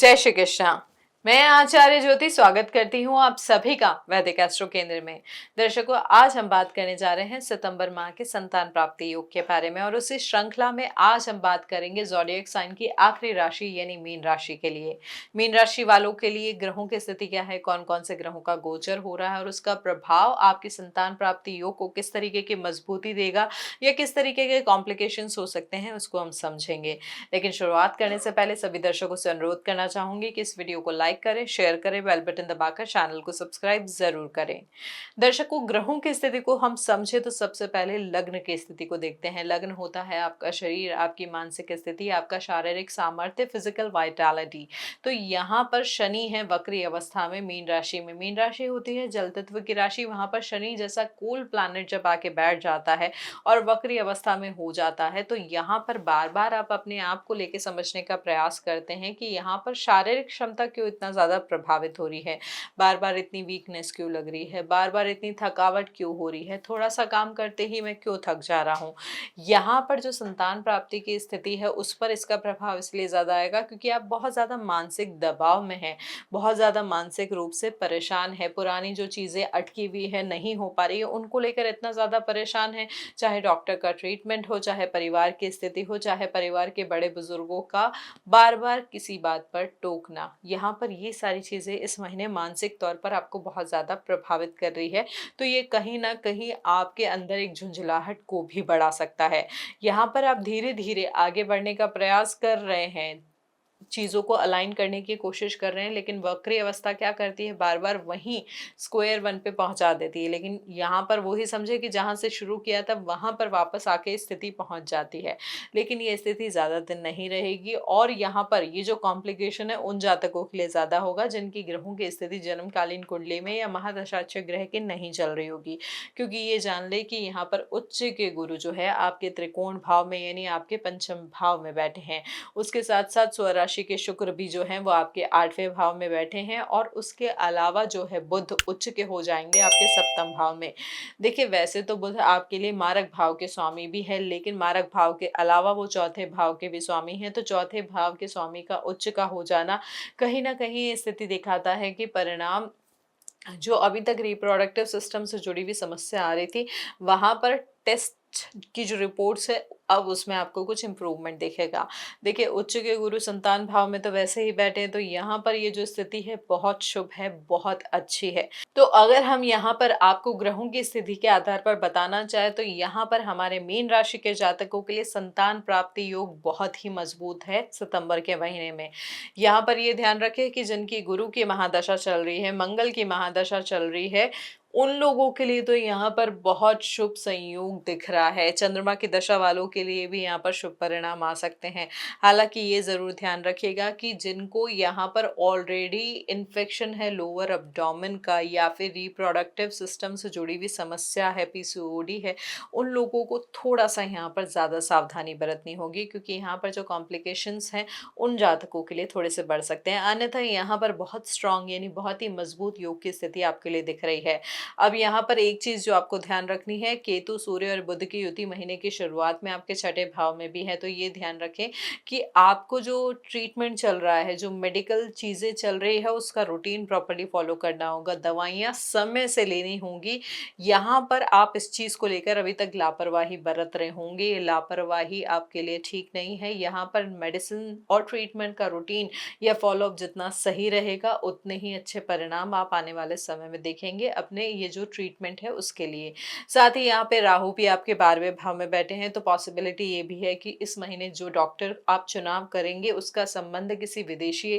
जय श्री कृष्णा। मैं आचार्य ज्योति स्वागत करती हूँ आप सभी का वैदिक एस्ट्रो केंद्र में। दर्शकों, आज हम बात करने जा रहे हैं सितंबर माह के संतान प्राप्ति योग के बारे में और उसी श्रृंखला में आज हम बात करेंगे ज़ोडिएक साइन की आखिरी राशि यानी मीन राशि के लिए। मीन राशि वालों के लिए ग्रहों की स्थिति क्या है, कौन कौन से ग्रहों का गोचर हो रहा है और उसका प्रभाव आपकी संतान प्राप्ति योग को किस तरीके की मजबूती देगा या किस तरीके के कॉम्प्लिकेशंस हो सकते हैं, उसको हम समझेंगे। लेकिन शुरुआत करने से पहले सभी दर्शकों से अनुरोध करना चाहूंगी कि इस वीडियो को लाइक करें, शेयर करें, बेल बटन दबाकर चैनल को सब्सक्राइब जरूर करें। दर्शकों, ग्रहों की स्थिति को हम समझे तो सबसे पहले लग्न की स्थिति को देखते हैं। लग्न होता है आपका शरीर, आपकी मानसिक स्थिति, आपका शारीरिक सामर्थ्य, फिजिकल वाइटैलिटी। तो यहाँ पर शनि है वक्री अवस्था में मीन राशि में। मीन राशि होती है जल तत्व की राशि। वहां पर शनि जैसा कूल प्लैनेट जब आके बैठ जाता है और वक्री अवस्था में हो जाता है तो यहाँ पर बार बार आप अपने आप को लेके समझने का प्रयास करते हैं कि यहाँ पर शारीरिक क्षमता क्यों इतना ज्यादा प्रभावित हो रही है, बार बार इतनी वीकनेस क्यों लग रही है, बार बार इतनी थकावट क्यों हो रही है, थोड़ा सा काम करते ही मैं क्यों थक जा रहा हूँ। यहाँ पर जो संतान प्राप्ति की स्थिति है उस पर इसका प्रभाव इसलिए ज्यादा आएगा क्योंकि आप बहुत ज्यादा मानसिक दबाव में हैं, बहुत ज्यादा मानसिक रूप से परेशान है, पुरानी जो चीजें अटकी हुई है नहीं हो पा रही है उनको लेकर इतना ज्यादा परेशान है। चाहे डॉक्टर का ट्रीटमेंट हो, चाहे परिवार की स्थिति हो, चाहे परिवार के बड़े बुजुर्गों का बार बार किसी बात पर टोकना, यहाँ पर ये सारी चीजें इस महीने मानसिक तौर पर आपको बहुत ज्यादा प्रभावित कर रही है। तो ये कहीं ना कहीं आपके अंदर एक झुंझलाहट को भी बढ़ा सकता है। यहाँ पर आप धीरे धीरे आगे बढ़ने का प्रयास कर रहे हैं, चीज़ों को अलाइन करने की कोशिश कर रहे हैं, लेकिन वक्री अवस्था क्या करती है, बार बार वहीं स्क्वायर वन पे पहुंचा देती है। लेकिन यहाँ पर वही समझे कि जहाँ से शुरू किया था वहां पर वापस आके स्थिति पहुंच जाती है। लेकिन ये स्थिति ज़्यादा दिन नहीं रहेगी और यहाँ पर ये जो कॉम्प्लिकेशन है उन जातकों के लिए ज़्यादा होगा जिनकी ग्रहों की स्थिति जन्मकालीन कुंडली में या महादशाच्य ग्रह के नहीं चल रही होगी। क्योंकि ये जान ले कि यहाँ पर उच्च के गुरु जो है आपके त्रिकोण भाव में यानी आपके पंचम भाव में बैठे हैं। उसके साथ साथ स्वराशि के शुक्र भी जो हैं वो आपके 8वें भाव में बैठे हैं और उसके अलावा जो है बुध उच्च के हो जाएंगे आपके सप्तम भाव में। देखिए, वैसे तो बुध आपके लिए मारक भाव के स्वामी भी है, लेकिन मारक भाव के अलावा वो चौथे भाव के भी स्वामी हैं। तो चौथे भाव के स्वामी का उच्च का हो जाना कहीं ना कहीं ये स्थिति दिखाता है कि परिणाम जो अभी तक रिप्रोडक्टिव सिस्टम से जुड़ी हुई समस्या आ रही थी वहां पर टेस्ट की जो रिपोर्ट्स है अब उसमें आपको कुछ इम्प्रूवमेंट दिखेगा। देखिए, उच्च के गुरु संतान भाव में तो वैसे ही बैठे हैं तो यहाँ पर ये जो स्थिति है बहुत शुभ है, बहुत अच्छी है। तो अगर हम यहाँ पर आपको ग्रहों की स्थिति के आधार पर बताना चाहे तो यहाँ पर हमारे मीन राशि के जातकों के लिए संतान प्राप्ति योग बहुत ही मजबूत है सितंबर के महीने में। यहाँ पर ये ध्यान रखें कि जिनकी गुरु की महादशा चल रही है, मंगल की महादशा चल रही है, उन लोगों के लिए तो यहाँ पर बहुत शुभ संयोग दिख रहा है। चंद्रमा की दशा वालों के लिए भी यहाँ पर शुभ परिणाम आ सकते हैं। हालांकि ये जरूर ध्यान रखिएगा कि जिनको यहाँ पर ऑलरेडी इन्फेक्शन है लोअर अब्डोमेन का या फिर रिप्रोडक्टिव सिस्टम से जुड़ी हुई समस्या है, पीसीओडी है, उन लोगों को थोड़ा सा यहाँ पर ज़्यादा सावधानी बरतनी होगी क्योंकि यहाँ पर जो कॉम्प्लिकेशंस हैं उन जातकों के लिए थोड़े से बढ़ सकते हैं। अन्यथा यहाँ पर बहुत स्ट्रांग यानी बहुत ही मजबूत योग की स्थिति आपके लिए दिख रही है। अब यहाँ पर एक चीज जो आपको ध्यान रखनी है, केतु सूर्य और बुध की युति महीने की शुरुआत में आपके छठे भाव में भी है। तो ये ध्यान रखें कि आपको जो ट्रीटमेंट चल रहा है, जो मेडिकल चीजें चल रही है, उसका रूटीन प्रॉपर्ली फॉलो करना होगा, दवाइयाँ समय से लेनी होंगी। यहाँ पर आप इस चीज को लेकर अभी तक लापरवाही बरत रहे होंगे, ये लापरवाही आपके लिए ठीक नहीं है। यहाँ पर मेडिसिन और ट्रीटमेंट का रूटीन या फॉलोअप जितना सही रहेगा उतने ही अच्छे परिणाम आप आने वाले समय में देखेंगे अपने ये जो ट्रीटमेंट है उसके लिए। साथ ही यहाँ पे राहु भी आपके 12वें भाव में बैठे हैं तो पॉसिबिलिटी ये भी है कि इस महीने जो डॉक्टर आप चुनाव करेंगे उसका संबंध किसी विदेशी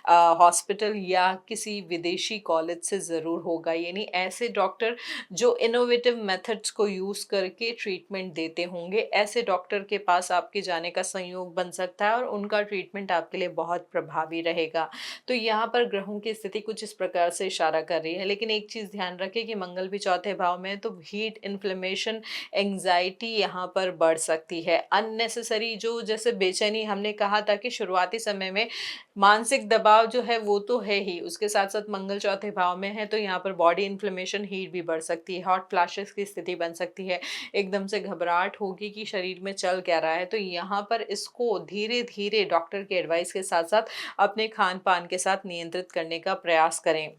हॉस्पिटल या किसी विदेशी कॉलेज से ज़रूर होगा। यानी ऐसे डॉक्टर जो इनोवेटिव मेथड्स को यूज़ करके ट्रीटमेंट देते होंगे, ऐसे डॉक्टर के पास आपके जाने का संयोग बन सकता है और उनका ट्रीटमेंट आपके लिए बहुत प्रभावी रहेगा। तो यहाँ पर ग्रहों की स्थिति कुछ इस प्रकार से इशारा कर रही है। लेकिन एक चीज़ ध्यान रखें कि मंगल भी चौथे भाव में है, तो हीट, इन्फ्लेमेशन, एंग्जाइटी यहाँ पर बढ़ सकती है। अननेसेसरी जो जैसे बेचैनी हमने कहा था कि शुरुआती समय में मानसिक दबाव जो है वो तो है ही, उसके साथ-साथ मंगल चौथे भाव में है तो यहाँ पर बॉडी इन्फ्लेमेशन, हीट भी बढ़ सकती है, हॉट फ्लैशेस की स्थिति बन सकती है, एकदम से घबराहट होगी कि शरीर में चल क्या रहा है। तो यहाँ पर इसको धीरे-धीरे डॉक्टर की एडवाइस के साथ-साथ अपने खान-पान के साथ नियंत्रित करने का प्रयास करें।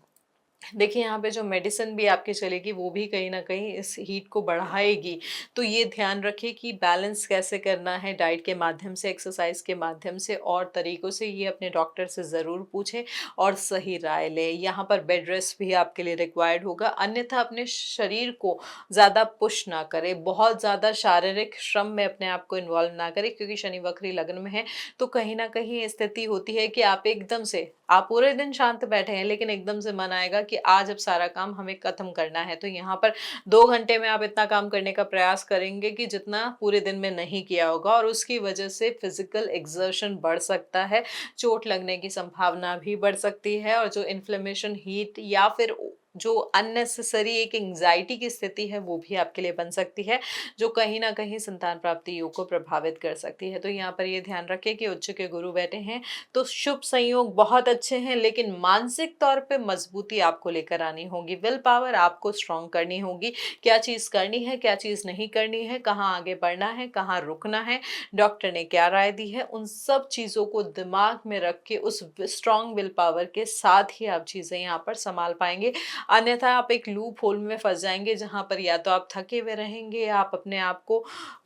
देखिए, यहाँ पे जो मेडिसिन भी आपकी चलेगी वो भी कहीं न कहीं इस हीट को बढ़ाएगी। तो ये ध्यान रखिए कि बैलेंस कैसे करना है डाइट के माध्यम से, एक्सरसाइज़ के माध्यम से और तरीकों से, ये अपने डॉक्टर से ज़रूर पूछें और सही राय लें। यहाँ पर बेड रेस्ट भी आपके लिए रिक्वायर्ड होगा, अन्यथा अपने शरीर को ज़्यादा पुश ना करें, बहुत ज़्यादा शारीरिक श्रम में अपने आप को इन्वॉल्व ना करें, क्योंकि शनि वक्री लग्न में है, तो कहीं न कहीं ये स्थिति होती है कि आप पूरे दिन शांत बैठे हैं, लेकिन एकदम से मन आएगा कि आज अब सारा काम हमें खत्म करना है। तो यहाँ पर 2 घंटे में आप इतना काम करने का प्रयास करेंगे कि जितना पूरे दिन में नहीं किया होगा, और उसकी वजह से फिज़िकल एक्सर्शन बढ़ सकता है, चोट लगने की संभावना भी बढ़ सकती है, और जो इन्फ्लेमेशन, हीट या फिर जो अननेसेसरी एक एंग्जायटी की स्थिति है वो भी आपके लिए बन सकती है, जो कहीं न कहीं संतान प्राप्ति योग को प्रभावित कर सकती है। तो यहाँ पर ये ध्यान रखें कि उच्च के गुरु बैठे हैं, तो शुभ संयोग बहुत अच्छे हैं, लेकिन मानसिक तौर पे मजबूती आपको लेकर आनी होगी, विल पावर आपको स्ट्रॉन्ग करनी होगी। क्या चीज़ करनी है, क्या चीज़ नहीं करनी है, कहाँ आगे बढ़ना है, कहाँ रुकना है, डॉक्टर ने क्या राय दी है, उन सब चीज़ों को दिमाग में रख के उस स्ट्रॉन्ग विल पावर के साथ ही आप चीज़ें यहाँ पर संभाल पाएँगे। अन्यथा आप एक लूप होल में फँस जाएँगे, जहाँ पर या तो आप थके हुए रहेंगे, आप अपने आप को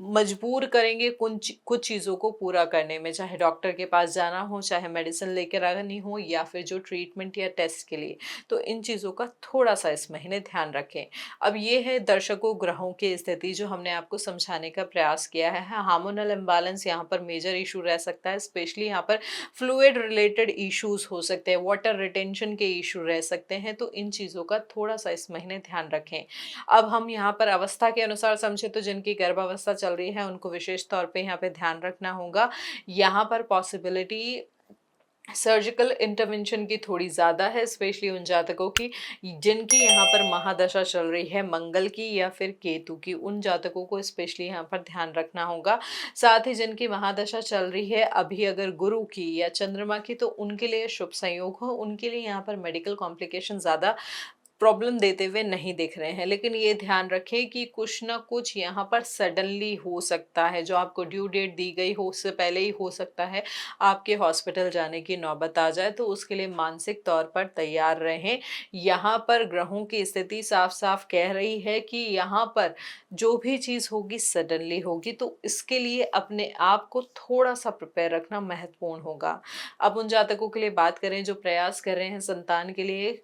मजबूर करेंगे कुछ चीज़ों को पूरा करने में, चाहे डॉक्टर के पास जाना हो, चाहे मेडिसिन लेकर आनी हो, या फिर जो ट्रीटमेंट या टेस्ट के लिए। तो इन चीज़ों का थोड़ा-सा इस महीने ध्यान रखें। अब ये है दर्शकों ग्रहों की स्थिति जो हमने आपको समझाने का प्रयास किया है। हार्मोनल इम्बैलेंस यहाँ पर मेजर इश्यू रह सकता है, स्पेशली यहाँ पर फ्लूइड रिलेटेड इश्यूज़ हो सकते हैं, वाटर रिटेंशन के इश्यू रह सकते हैं, तो इन चीज़ों का थोड़ा-सा इस महीने ध्यान रखें। अब हम यहाँ पर अवस्था के अनुसार समझे, तो जिनकी गर्भावस्था चल रही है उनको विशेष तौर पे यहाँ पे ध्यान रखना होगा। यहाँ पर पॉसिबिलिटी सर्जिकल इंटरवेंशन की थोड़ी ज़्यादा है, स्पेशली उन जातकों की जिनकी यहाँ पर महादशा चल रही है मंगल की या फिर केतु की, उन जातकों को स्पेशली यहाँ पर ध्यान रखना होगा। साथ ही जिनकी महादशा चल रही है अभी अगर गुरु की या चंद्रमा की, तो उनके लिए शुभ संयोग हो, उनके लिए यहाँ पर मेडिकल कॉम्प्लिकेशन ज़्यादा प्रॉब्लम देते हुए नहीं दिख रहे हैं। लेकिन ये ध्यान रखें कि कुछ ना कुछ यहाँ पर सडनली हो सकता है, जो आपको ड्यू डेट दी गई हो उससे पहले ही हो सकता है आपके हॉस्पिटल जाने की नौबत आ जाए, तो उसके लिए मानसिक तौर पर तैयार रहें। यहाँ पर ग्रहों की स्थिति साफ-साफ कह रही है कि यहाँ पर जो भी चीज़ होगी सडनली होगी, तो इसके लिए अपने आप को थोड़ा-सा प्रिपेयर रखना महत्वपूर्ण होगा। अब उन जातकों के लिए बात करें जो प्रयास कर रहे हैं संतान के लिए,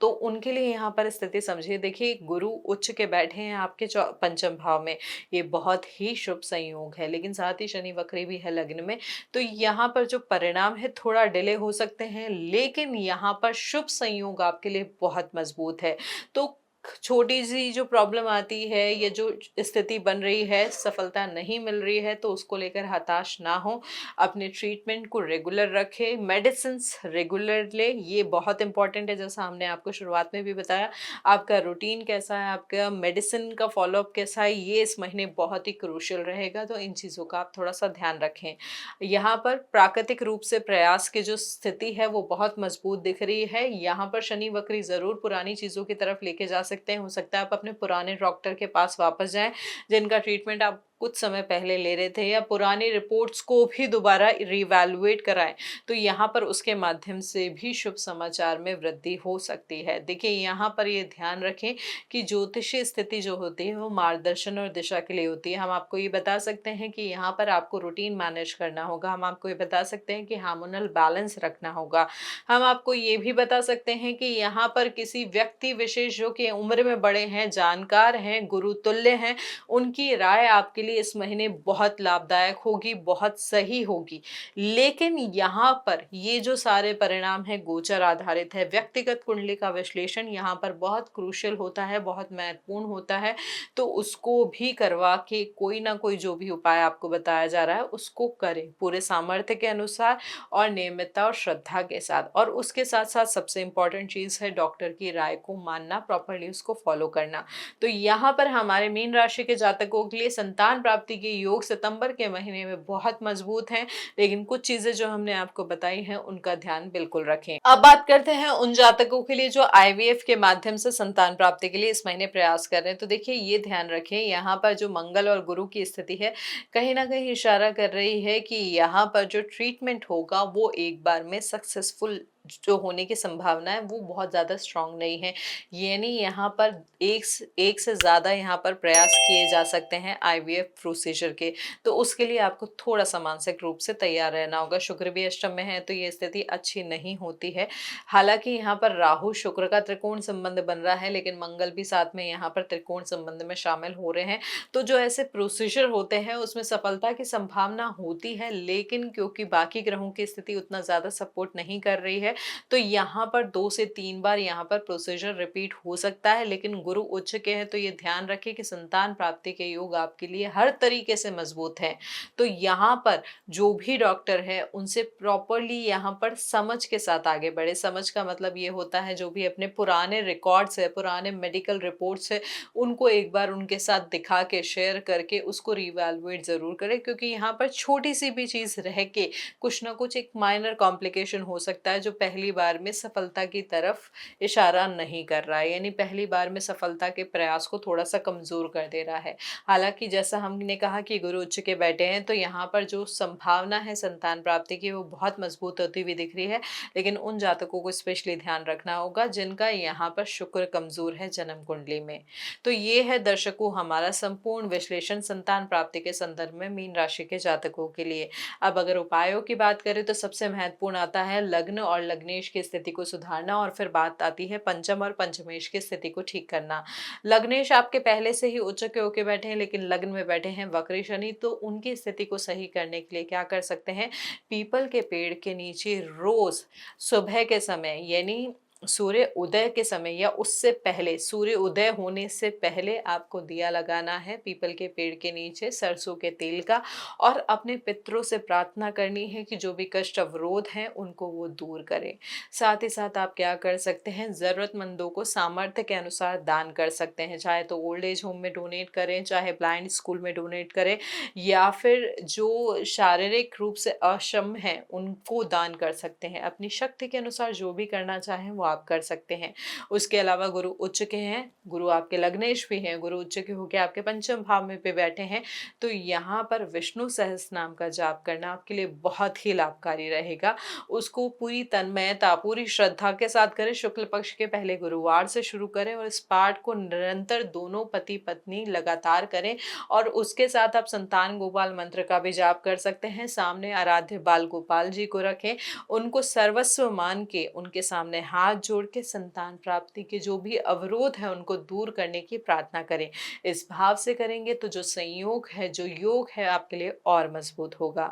तो उनके लिए यहाँ पर स्थिति समझिए। देखिए, गुरु उच्च के बैठे हैं आपके पंचम भाव में, ये बहुत ही शुभ संयोग है, लेकिन साथ ही शनि वक्री भी है लग्न में, तो यहाँ पर जो परिणाम है थोड़ा डिले हो सकते हैं, लेकिन यहाँ पर शुभ संयोग आपके लिए बहुत मजबूत है। तो छोटी सी जो प्रॉब्लम आती है, ये जो स्थिति बन रही है, सफलता नहीं मिल रही है, तो उसको लेकर हताश ना हो, अपने ट्रीटमेंट को रेगुलर रखें, मेडिसिन्स रेगुलर लें, ये बहुत इंपॉर्टेंट है। जैसा हमने आपको शुरुआत में भी बताया, आपका रूटीन कैसा है, आपका मेडिसिन का फॉलोअप कैसा है, ये इस महीने बहुत ही क्रूशियल रहेगा, तो इन चीज़ों का आप थोड़ा-सा ध्यान रखें। यहाँ पर प्राकृतिक रूप से प्रयास की जो स्थिति है वो बहुत मजबूत दिख रही है। यहाँ पर शनि वक्री ज़रूर पुरानी चीज़ों की तरफ लेके जा सकते हैं। हो सकता है आप अपने पुराने डॉक्टर के पास वापस जाएँ, जिनका ट्रीटमेंट आप कुछ समय पहले ले रहे थे, या पुरानी रिपोर्ट्स को भी दोबारा रिवैल्यूएट कराएँ, तो यहाँ पर उसके माध्यम से भी शुभ समाचार में वृद्धि हो सकती है। देखिए, यहाँ पर ये ध्यान रखें कि ज्योतिषीय स्थिति जो होती है वो मार्गदर्शन और दिशा के लिए होती है। हम आपको ये बता सकते हैं कि यहाँ पर आपको रूटीन मैनेज करना होगा, हम आपको ये बता सकते हैं कि हार्मोनल बैलेंस रखना होगा। हम आपको ये भी बता सकते हैं कि यहाँ पर किसी व्यक्ति विशेष जो कि उम्र में बड़े हैं, जानकार हैं, गुरुतुल्य हैं, उनकी राय आपके लिए इस महीने बहुत लाभदायक होगी, बहुत सही होगी। लेकिन यहाँ पर ये जो सारे परिणाम हैं गोचर आधारित है, व्यक्तिगत कुंडली का विश्लेषण यहाँ पर बहुत क्रूशियल होता है, बहुत महत्वपूर्ण होता है, तो उसको भी करवा के कोई ना कोई जो भी उपाय आपको बताया जा रहा है उसको करें, पूरे सामर्थ्य के अनुसार और नियमितता और श्रद्धा के साथ। और उसके साथ-साथ सबसे इम्पोर्टेंट चीज़ है डॉक्टर की राय को मानना, प्रॉपर्ली उसको फॉलो करना। तो यहाँ पर हमारे मीन राशि के जातकों के लिए संतान प्राप्ति के योग सितंबर के महीने में बहुत मजबूत हैं, लेकिन कुछ चीजें जो हमने आपको बताई हैं उनका ध्यान बिल्कुल रखें। अब बात करते हैं उन जातकों के लिए जो आईवीएफ के माध्यम से संतान प्राप्ति के लिए इस महीने प्रयास कर रहे हैं। तो देखिए, ये ध्यान रखें, यहाँ पर जो मंगल और गुरु की स्थिति है कहीं ना कहीं इशारा कर रही है कि यहाँ पर जो ट्रीटमेंट होगा वो एक बार में सक्सेसफुल जो होने की संभावना है वो बहुत ज़्यादा स्ट्रांग नहीं है। यानी यहाँ पर एक से ज़्यादा यहाँ पर प्रयास किए जा सकते हैं आईवीएफ प्रोसीजर के। तो उसके लिए आपको थोड़ा सा मानसिक रूप से तैयार रहना होगा। शुक्र भी अष्टम में है तो ये स्थिति अच्छी नहीं होती है। हालांकि यहाँ पर राहु शुक्र का त्रिकोण संबंध बन रहा है, लेकिन मंगल भी साथ में यहाँ पर त्रिकोण संबंध में शामिल हो रहे हैं। तो जो ऐसे प्रोसीजर होते हैं उसमें सफलता की संभावना होती है, लेकिन क्योंकि बाकी ग्रहों की स्थिति उतना ज़्यादा सपोर्ट नहीं कर रही है तो यहाँ पर 2 से 3 बार यहाँ पर प्रोसीजर रिपीट हो सकता है। लेकिन गुरु उच्च के हैं तो ये ध्यान रखें कि संतान प्राप्ति के योग आपके लिए हर तरीके से मजबूत हैं। तो यहाँ पर जो भी डॉक्टर है उनसे प्रॉपरली यहाँ पर समझ के साथ आगे बढ़े। समझ का मतलब ये होता है जो भी अपने पुराने रिकॉर्ड्स है, पुराने मेडिकल रिपोर्ट्स है, उनको एक बार उनके साथ दिखा के शेयर करके उसको रिवैल्यूएट जरूर करें, क्योंकि यहाँ पर छोटी सी भी चीज रह के कुछ ना कुछ एक माइनर कॉम्प्लिकेशन हो सकता है जो पहली बार में सफलता की तरफ इशारा नहीं कर रहा है, यानी पहली बार में सफलता के प्रयास को थोड़ा सा कमजोर कर दे रहा है। हालांकि जैसा हमने कहा कि गुरु उच्च के बैठे हैं तो यहाँ पर जो संभावना है संतान प्राप्ति की वो बहुत मजबूत होती हुई दिख रही है। लेकिन उन जातकों को स्पेशली ध्यान रखना होगा जिनका यहाँ पर शुक्र कमजोर है जन्म कुंडली में। तो ये है दर्शकों हमारा संपूर्ण विश्लेषण संतान प्राप्ति के संदर्भ में मीन राशि के जातकों के लिए। अब अगर उपायों की बात करें तो सबसे महत्वपूर्ण आता है लग्न और लग्नेश की स्थिति को सुधारना, और फिर बात आती है पंचम और पंचमेश की स्थिति को ठीक करना। लग्नेश आपके पहले से ही उच्च के होके बैठे हैं, लेकिन लग्न में बैठे हैं वक्री शनि, तो उनकी स्थिति को सही करने के लिए क्या कर सकते हैं, पीपल के पेड़ के नीचे रोज सुबह के समय यानी सूर्य उदय के समय या उससे पहले, सूर्य उदय होने से पहले आपको दिया लगाना है पीपल के पेड़ के नीचे सरसों के तेल का, और अपने पितरों से प्रार्थना करनी है कि जो भी कष्ट अवरोध हैं उनको वो दूर करें। साथ ही साथ आप क्या कर सकते हैं, जरूरतमंदों को सामर्थ्य के अनुसार दान कर सकते हैं, चाहे तो ओल्ड एज होम में डोनेट करें, चाहे ब्लाइंड स्कूल में डोनेट करें, या फिर जो शारीरिक रूप से अक्षम हैं उनको दान कर सकते हैं। अपनी शक्ति के अनुसार जो भी करना चाहें वो आप कर सकते हैं। उसके अलावा गुरु उच्च के हैं, गुरु आपके लग्नेश भी हैं, गुरु उच्च के होकर आपके पंचम भाव में पे बैठे हैं, तो यहाँ पर विष्णु सहस्त्र नाम का जाप करना आपके लिए बहुत ही लाभकारी रहेगा। उसको पूरी तन्मयता, पूरी श्रद्धा के साथ करें। शुक्ल पक्ष के पहले गुरुवार से शुरू करें और इस पाठ को निरंतर दोनों पति पत्नी लगातार करें। और उसके साथ आप संतान गोपाल मंत्र का भी जाप कर सकते हैं। सामने आराध्य बाल गोपाल जी को रखें, उनको सर्वस्व मान के उनके सामने हाथ जोड़ के संतान प्राप्ति के जो भी अवरोध है उनको दूर करने की प्रार्थना करें। इस भाव से करेंगे तो जो संयोग है, जो योग है आपके लिए और मजबूत होगा।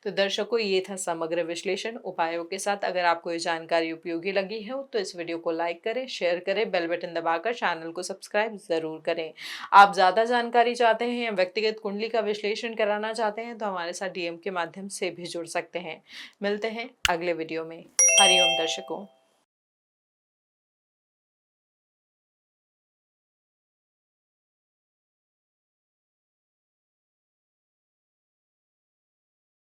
तो दर्शकों, ये था समग्र विश्लेषण उपायों के साथ। अगर आपको ये जानकारी उपयोगी लगी है तो इस वीडियो को लाइक करें, शेयर करें, बेल बटन दबाकर चैनल को सब्सक्राइब जरूर करें। आप ज्यादा जानकारी चाहते हैं या व्यक्तिगत कुंडली का विश्लेषण कराना चाहते हैं तो हमारे साथ डीएम के माध्यम से भी जुड़ सकते हैं। मिलते हैं अगले वीडियो में। हरिओम दर्शकों।